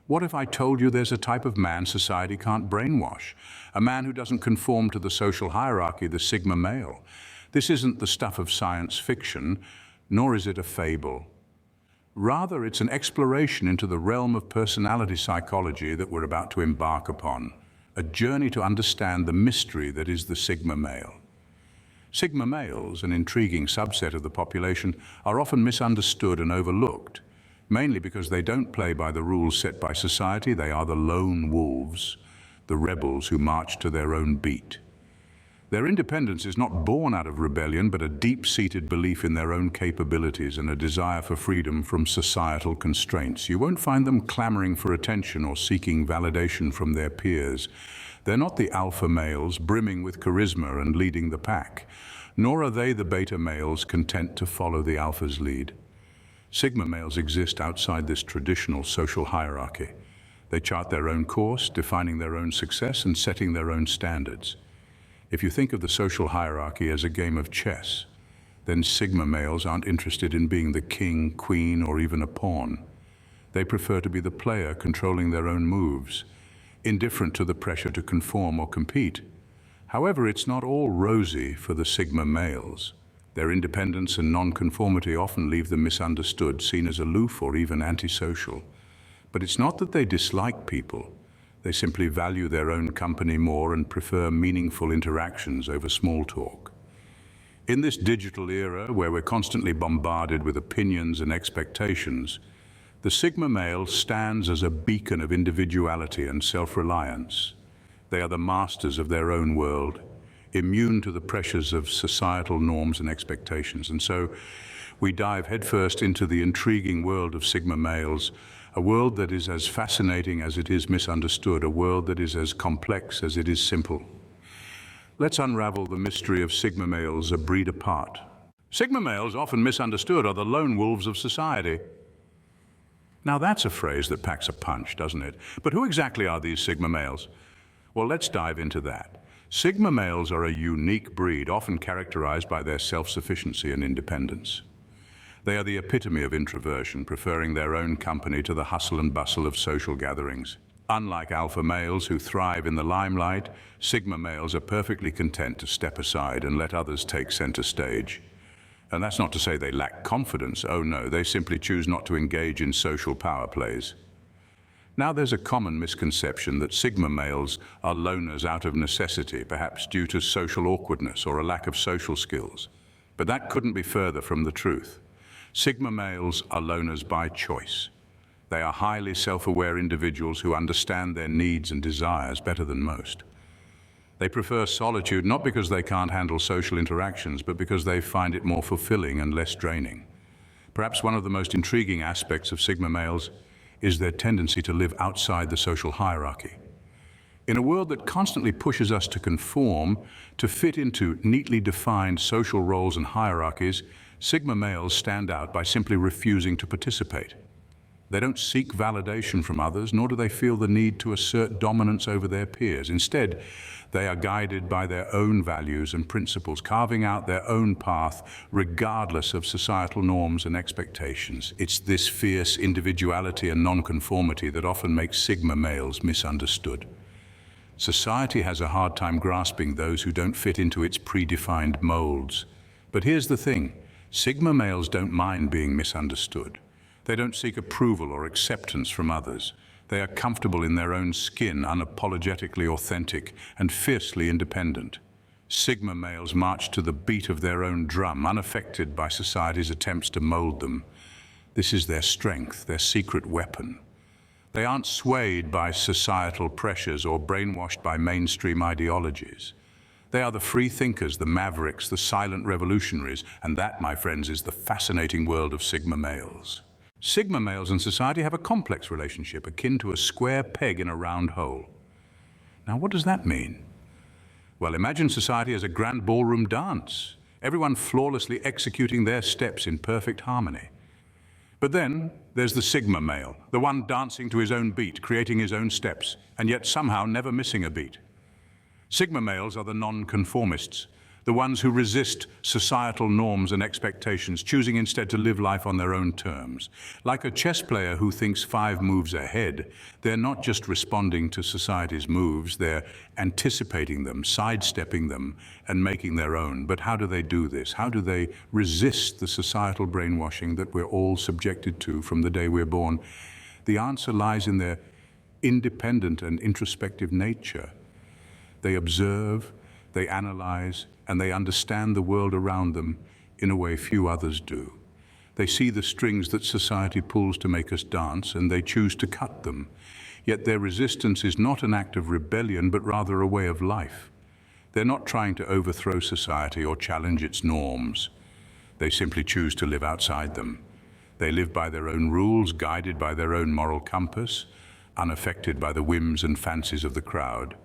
What if I told you there's a type of man society can't brainwash? A man who doesn't conform to the social hierarchy, the Sigma male. This isn't the stuff of science fiction, nor is it a fable. Rather, it's an exploration into the realm of personality psychology that we're about to embark upon, a journey to understand the mystery that is the Sigma male. Sigma males, an intriguing subset of the population, are often misunderstood and overlooked, mainly because they don't play by the rules set by society. They are the lone wolves, the rebels who march to their own beat. Their independence is not born out of rebellion, but a deep-seated belief in their own capabilities and a desire for freedom from societal constraints. You won't find them clamoring for attention or seeking validation from their peers. They're not the alpha males brimming with charisma and leading the pack, nor are they the beta males content to follow the alpha's lead. Sigma males exist outside this traditional social hierarchy. They chart their own course, defining their own success and setting their own standards. If you think of the social hierarchy as a game of chess, then Sigma males aren't interested in being the king, queen, or even a pawn. They prefer to be the player controlling their own moves, indifferent to the pressure to conform or compete. However, it's not all rosy for the Sigma males. Their independence and non-conformity often leave them misunderstood, seen as aloof or even antisocial. But it's not that they dislike people. They simply value their own company more and prefer meaningful interactions over small talk. In this digital era, where we're constantly bombarded with opinions and expectations, the Sigma male stands as a beacon of individuality and self-reliance. They are the masters of their own world, immune to the pressures of societal norms and expectations. And so we dive headfirst into the intriguing world of Sigma males, a world that is as fascinating as it is misunderstood, a world that is as complex as it is simple. Let's unravel the mystery of Sigma males a breed apart. Sigma males, often misunderstood, are the lone wolves of society. Now that's a phrase that packs a punch, doesn't it? But who exactly are these Sigma males? Well, let's dive into that. Sigma males are a unique breed, often characterized by their self-sufficiency and independence. They are the epitome of introversion, preferring their own company to the hustle and bustle of social gatherings. Unlike alpha males who thrive in the limelight, Sigma males are perfectly content to step aside and let others take center stage. And that's not to say they lack confidence. Oh no, they simply choose not to engage in social power plays. Now there's a common misconception that Sigma males are loners out of necessity, perhaps due to social awkwardness or a lack of social skills. But that couldn't be further from the truth. Sigma males are loners by choice. They are highly self-aware individuals who understand their needs and desires better than most. They prefer solitude not because they can't handle social interactions, but because they find it more fulfilling and less draining. Perhaps one of the most intriguing aspects of Sigma males is their tendency to live outside the social hierarchy. In a world that constantly pushes us to conform, to fit into neatly defined social roles and hierarchies, Sigma males stand out by simply refusing to participate. They don't seek validation from others, nor do they feel the need to assert dominance over their peers. Instead, they are guided by their own values and principles, carving out their own path regardless of societal norms and expectations. It's this fierce individuality and nonconformity that often makes Sigma males misunderstood. Society has a hard time grasping those who don't fit into its predefined molds. But here's the thing. Sigma males don't mind being misunderstood. They don't seek approval or acceptance from others. They are comfortable in their own skin, unapologetically authentic and fiercely independent. Sigma males march to the beat of their own drum, unaffected by society's attempts to mold them. This is their strength, their secret weapon. They aren't swayed by societal pressures or brainwashed by mainstream ideologies. They are the free thinkers, the mavericks, the silent revolutionaries, and that, my friends, is the fascinating world of Sigma males. Sigma males and society have a complex relationship akin to a square peg in a round hole. Now, what does that mean? Well, imagine society as a grand ballroom dance, everyone flawlessly executing their steps in perfect harmony. But then there's the Sigma male, the one dancing to his own beat, creating his own steps, and yet somehow never missing a beat. Sigma males are the non-conformists, the ones who resist societal norms and expectations, choosing instead to live life on their own terms. Like a chess player who thinks 5 moves ahead, they're not just responding to society's moves, they're anticipating them, sidestepping them, and making their own. But how do they do this? How do they resist the societal brainwashing that we're all subjected to from the day we're born? The answer lies in their independent and introspective nature. They observe, they analyze, and they understand the world around them in a way few others do. They see the strings that society pulls to make us dance, and they choose to cut them. Yet their resistance is not an act of rebellion, but rather a way of life. They're not trying to overthrow society or challenge its norms. They simply choose to live outside them. They live by their own rules, guided by their own moral compass, unaffected by the whims and fancies of the crowd.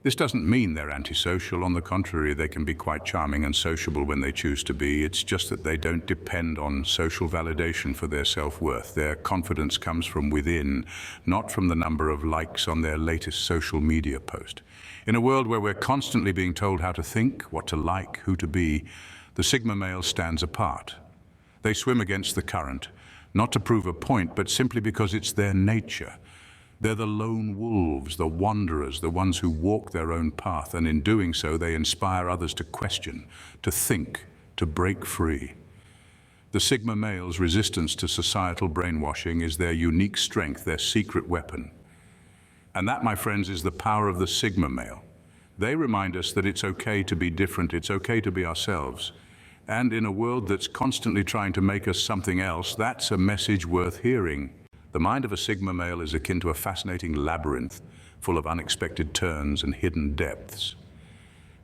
This doesn't mean they're antisocial. On the contrary, they can be quite charming and sociable when they choose to be. It's just that they don't depend on social validation for their self-worth. Their confidence comes from within, not from the number of likes on their latest social media post. In a world where we're constantly being told how to think, what to like, who to be, the Sigma male stands apart. They swim against the current, not to prove a point, but simply because it's their nature. They're the lone wolves, the wanderers, the ones who walk their own path, and in doing so, they inspire others to question, to think, to break free. The Sigma male's resistance to societal brainwashing is their unique strength, their secret weapon. And that, my friends, is the power of the Sigma male. They remind us that it's okay to be different, it's okay to be ourselves. And in a world that's constantly trying to make us something else, that's a message worth hearing. The mind of a Sigma male is akin to a fascinating labyrinth full of unexpected turns and hidden depths.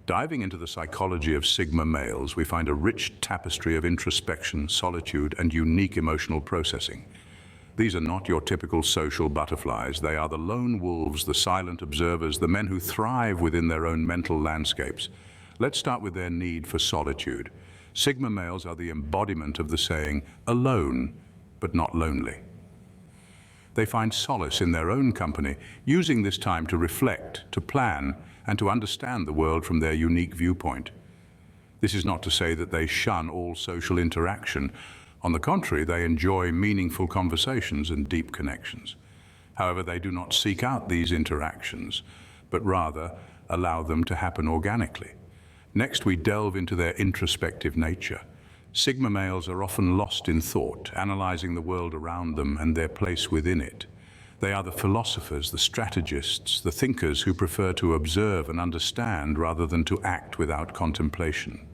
Diving into the psychology of Sigma males, we find a rich tapestry of introspection, solitude, and unique emotional processing. These are not your typical social butterflies. They are the lone wolves, the silent observers, the men who thrive within their own mental landscapes. Let's start with their need for solitude. Sigma males are the embodiment of the saying, alone, but not lonely. They find solace in their own company, using this time to reflect, to plan, and to understand the world from their unique viewpoint. This is not to say that they shun all social interaction. On the contrary, they enjoy meaningful conversations and deep connections. However, they do not seek out these interactions, but rather allow them to happen organically. Next, we delve into their introspective nature. Sigma males are often lost in thought, analyzing the world around them and their place within it. They are the philosophers, the strategists, the thinkers who prefer to observe and understand rather than to act without contemplation.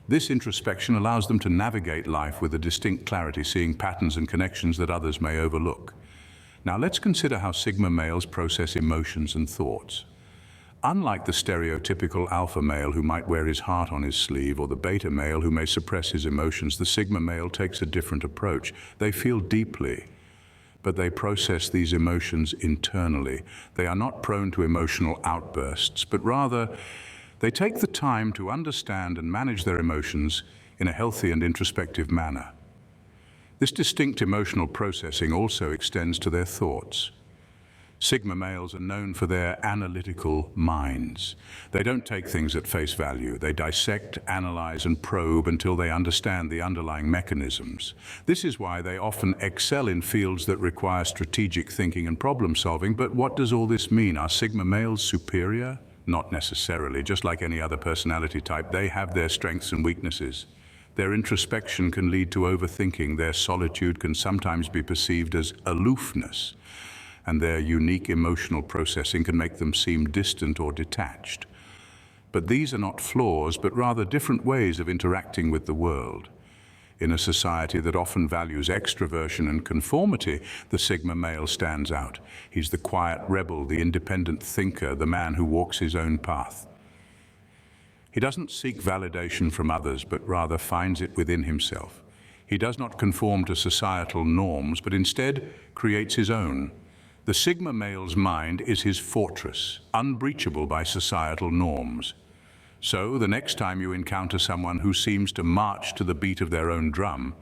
This introspection allows them to navigate life with a distinct clarity, seeing patterns and connections that others may overlook. Now let's consider how Sigma males process emotions and thoughts. Unlike the stereotypical alpha male who might wear his heart on his sleeve, or the beta male who may suppress his emotions, the Sigma male takes a different approach. They feel deeply, but they process these emotions internally. They are not prone to emotional outbursts, but rather they take the time to understand and manage their emotions in a healthy and introspective manner. This distinct emotional processing also extends to their thoughts. Sigma males are known for their analytical minds. They don't take things at face value. They dissect, analyze, and probe until they understand the underlying mechanisms. This is why they often excel in fields that require strategic thinking and problem solving. But what does all this mean? Are Sigma males superior? Not necessarily. Just like any other personality type, they have their strengths and weaknesses. Their introspection can lead to overthinking. Their solitude can sometimes be perceived as aloofness, and their unique emotional processing can make them seem distant or detached. But these are not flaws, but rather different ways of interacting with the world. In a society that often values extroversion and conformity, the Sigma male stands out. He's the quiet rebel, the independent thinker, the man who walks his own path. He doesn't seek validation from others, but rather finds it within himself. He does not conform to societal norms, but instead creates his own. The Sigma male's mind is his fortress, unbreachable by societal norms. So, the next time you encounter someone who seems to march to the beat of their own drum,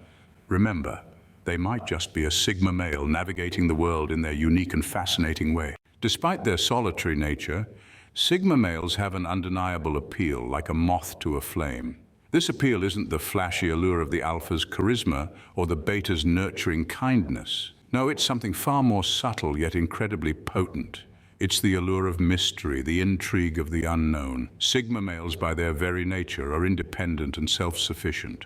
remember, they might just be a Sigma male navigating the world in their unique and fascinating way. Despite their solitary nature, Sigma males have an undeniable appeal, like a moth to a flame. This appeal isn't the flashy allure of the alpha's charisma or the beta's nurturing kindness. No, it's something far more subtle yet incredibly potent. It's the allure of mystery, the intrigue of the unknown. Sigma males, by their very nature, are independent and self-sufficient.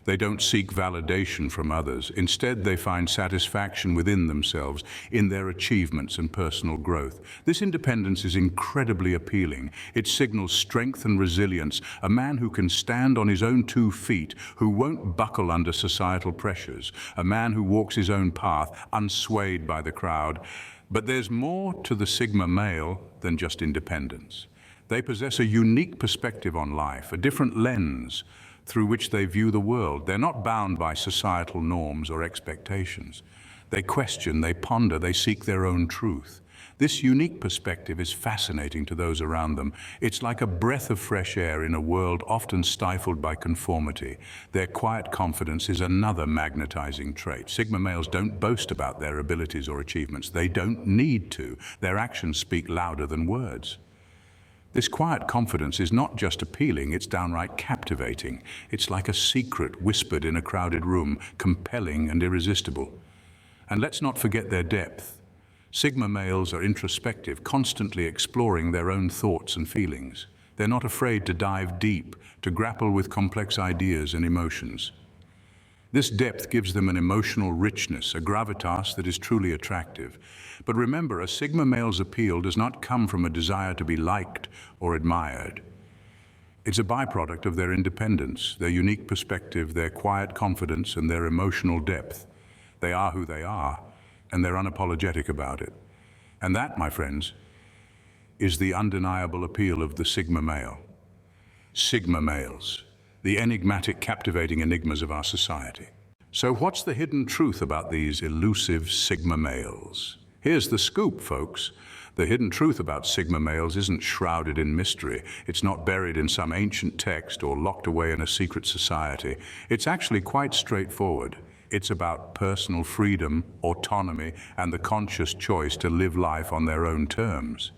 They don't seek validation from others. Instead, they find satisfaction within themselves, in their achievements and personal growth. This independence is incredibly appealing. It signals strength and resilience, a man who can stand on his own 2 feet, who won't buckle under societal pressures, a man who walks his own path, unswayed by the crowd. But there's more to the Sigma male than just independence. They possess a unique perspective on life, a different lens through which they view the world. They're not bound by societal norms or expectations. They question, they ponder, they seek their own truth. This unique perspective is fascinating to those around them. It's like a breath of fresh air in a world often stifled by conformity. Their quiet confidence is another magnetizing trait. Sigma males don't boast about their abilities or achievements. They don't need to. Their actions speak louder than words. This quiet confidence is not just appealing, it's downright captivating. It's like a secret whispered in a crowded room, compelling and irresistible. And let's not forget their depth. Sigma males are introspective, constantly exploring their own thoughts and feelings. They're not afraid to dive deep, to grapple with complex ideas and emotions. This depth gives them an emotional richness, a gravitas that is truly attractive. But remember, a Sigma male's appeal does not come from a desire to be liked or admired. It's a byproduct of their independence, their unique perspective, their quiet confidence, and their emotional depth. They are who they are, and they're unapologetic about it. And that, my friends, is the undeniable appeal of the Sigma male. Sigma males, the enigmatic, captivating enigmas of our society. So what's the hidden truth about these elusive Sigma males? Here's the scoop, folks. The hidden truth about Sigma males isn't shrouded in mystery. It's not buried in some ancient text or locked away in a secret society. It's actually quite straightforward. It's about personal freedom, autonomy, and the conscious choice to live life on their own terms.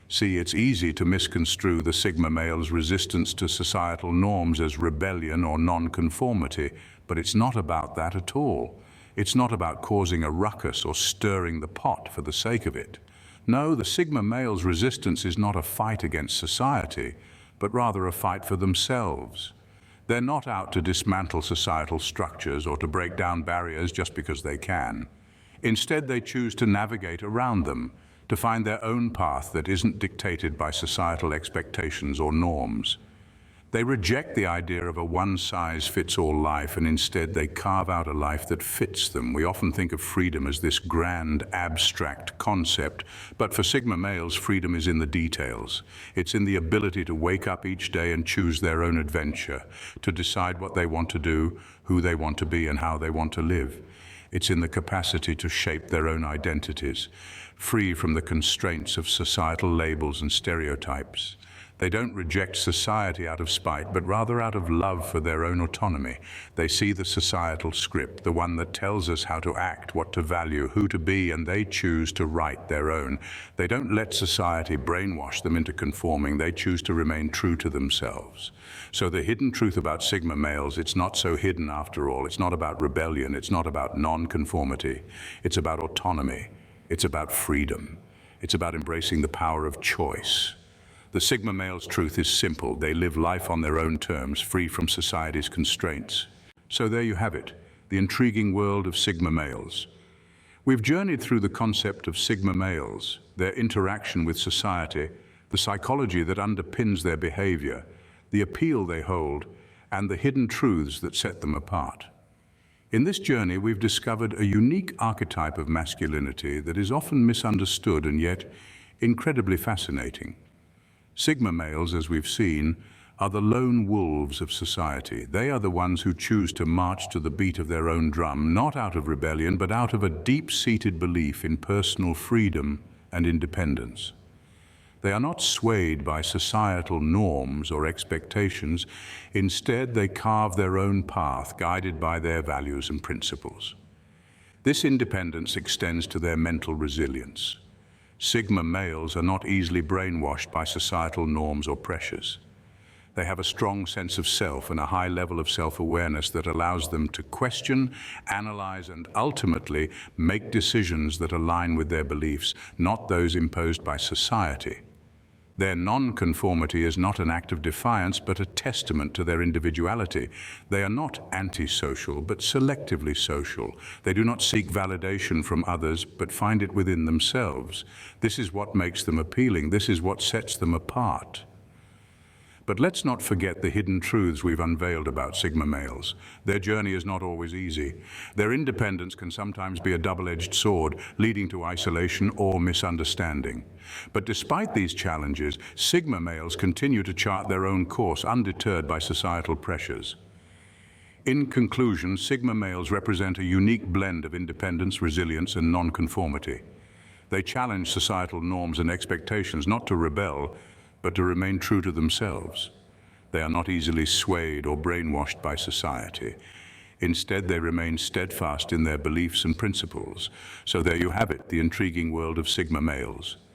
See, it's easy to misconstrue the Sigma male's resistance to societal norms as rebellion or non-conformity, but it's not about that at all. It's not about causing a ruckus or stirring the pot for the sake of it. No, the Sigma male's resistance is not a fight against society, but rather a fight for themselves. They're not out to dismantle societal structures or to break down barriers just because they can. Instead, they choose to navigate around them, to find their own path that isn't dictated by societal expectations or norms. They reject the idea of a one-size-fits-all life, and instead they carve out a life that fits them. We often think of freedom as this grand, abstract concept, but for Sigma males, freedom is in the details. It's in the ability to wake up each day and choose their own adventure, to decide what they want to do, who they want to be, and how they want to live. It's in the capacity to shape their own identities, free from the constraints of societal labels and stereotypes. They don't reject society out of spite, but rather out of love for their own autonomy. They see the societal script, the one that tells us how to act, what to value, who to be, and they choose to write their own. They don't let society brainwash them into conforming. They choose to remain true to themselves. So the hidden truth about Sigma males, it's not so hidden after all. It's not about rebellion. It's not about non-conformity. It's about autonomy. It's about freedom. It's about embracing the power of choice. The Sigma male's truth is simple. They live life on their own terms, free from society's constraints. So there you have it, the intriguing world of Sigma males. We've journeyed through the concept of Sigma males, their interaction with society, the psychology that underpins their behavior, the appeal they hold, and the hidden truths that set them apart. In this journey, we've discovered a unique archetype of masculinity that is often misunderstood and yet incredibly fascinating. Sigma males, as we've seen, are the lone wolves of society. They are the ones who choose to march to the beat of their own drum, not out of rebellion, but out of a deep-seated belief in personal freedom and independence. They are not swayed by societal norms or expectations. Instead, they carve their own path, guided by their values and principles. This independence extends to their mental resilience. Sigma males are not easily brainwashed by societal norms or pressures. They have a strong sense of self and a high level of self-awareness that allows them to question, analyze, and ultimately make decisions that align with their beliefs, not those imposed by society. Their non-conformity is not an act of defiance, but a testament to their individuality. They are not antisocial, but selectively social. They do not seek validation from others, but find it within themselves. This is what makes them appealing. This is what sets them apart. But let's not forget the hidden truths we've unveiled about Sigma males. Their journey is not always easy. Their independence can sometimes be a double-edged sword, leading to isolation or misunderstanding. But despite these challenges, Sigma males continue to chart their own course, undeterred by societal pressures. In conclusion, Sigma males represent a unique blend of independence, resilience, and nonconformity. They challenge societal norms and expectations not to rebel, but to remain true to themselves. They are not easily swayed or brainwashed by society. Instead, they remain steadfast in their beliefs and principles. So there you have it, the intriguing world of Sigma males.